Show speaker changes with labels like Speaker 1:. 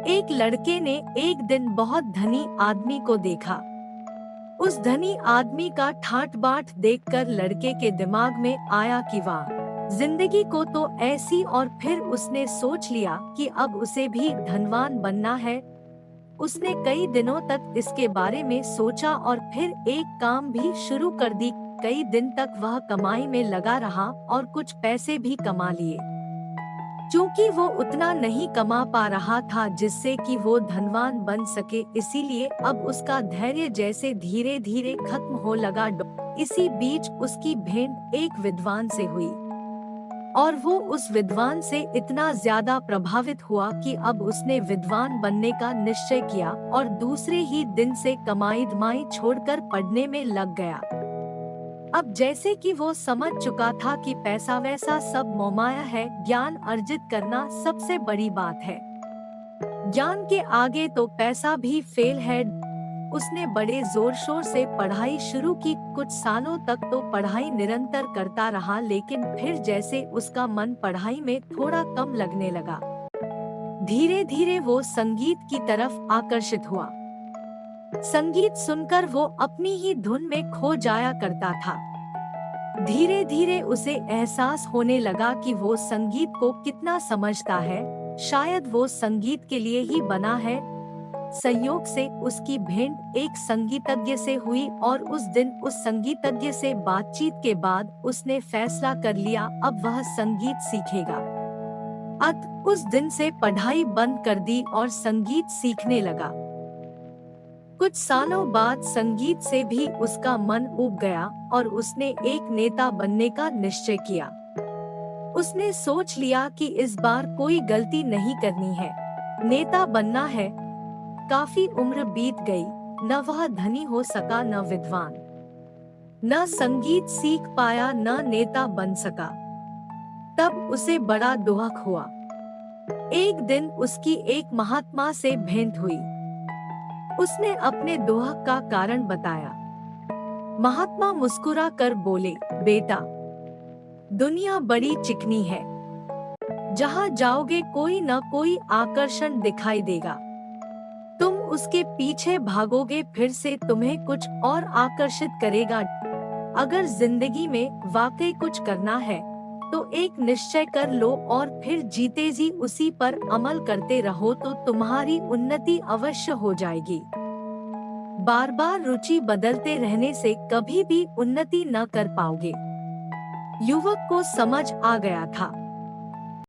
Speaker 1: एक लड़के ने एक दिन बहुत धनी आदमी को देखा। उस धनी आदमी का ठाट बाट देखकर लड़के के दिमाग में आया कि वाह, जिंदगी को तो ऐसी। और फिर उसने सोच लिया कि अब उसे भी धनवान बनना है। उसने कई दिनों तक इसके बारे में सोचा और फिर एक काम भी शुरू कर दी। कई दिन तक वह कमाई में लगा रहा और कुछ पैसे भी कमा लिए। क्योंकि वो उतना नहीं कमा पा रहा था जिससे कि वो धनवान बन सके, इसीलिए अब उसका धैर्य जैसे धीरे धीरे खत्म हो लगा। इसी बीच उसकी भेंट एक विद्वान से हुई और वो उस विद्वान से इतना ज्यादा प्रभावित हुआ कि अब उसने विद्वान बनने का निश्चय किया और दूसरे ही दिन से कमाई धमाई छोड़कर पढ़ने में लग गया। अब जैसे कि वो समझ चुका था कि पैसा वैसा सब मोहमाया है, ज्ञान अर्जित करना सबसे बड़ी बात है। ज्ञान के आगे तो पैसा भी फेल है। उसने बड़े जोर शोर से पढ़ाई शुरू की। कुछ सालों तक तो पढ़ाई निरंतर करता रहा, लेकिन फिर जैसे उसका मन पढ़ाई में थोड़ा कम लगने लगा, धीरे धीरे वो संगीत की तरफ आकर्षित हुआ। संगीत सुनकर वो अपनी ही धुन में खो जाया करता था। धीरे धीरे उसे एहसास होने लगा कि वो संगीत को कितना समझता है, शायद वो संगीत के लिए ही बना है। संयोग से उसकी भेंट एक संगीतज्ञ से हुई और उस दिन उस संगीतज्ञ से बातचीत के बाद उसने फैसला कर लिया अब वह संगीत सीखेगा। उस दिन से पढ़ाई बंद कर दी और संगीत सीखने लगा। कुछ सालों बाद संगीत से भी उसका मन उब गया और उसने एक नेता बनने का निश्चय किया। उसने सोच लिया कि इस बार कोई गलती नहीं करनी है, नेता बनना है। काफी उम्र बीत गई, न वह धनी हो सका, न विद्वान, न संगीत सीख पाया, न नेता बन सका। तब उसे बड़ा दुख हुआ। एक दिन उसकी एक महात्मा से भेंट हुई। उसने अपने दुख का कारण बताया। महात्मा मुस्कुरा कर बोले, बेटा, दुनिया बड़ी चिकनी है, जहाँ जाओगे कोई न कोई आकर्षण दिखाई देगा। तुम उसके पीछे भागोगे, फिर से तुम्हें कुछ और आकर्षित करेगा। अगर जिंदगी में वाकई कुछ करना है तो एक निश्चय कर लो और फिर जीते जी उसी पर अमल करते रहो तो तुम्हारी उन्नति अवश्य हो जाएगी। बार बार रुचि बदलते रहने से कभी भी उन्नति न कर पाओगे। युवक को समझ आ गया था।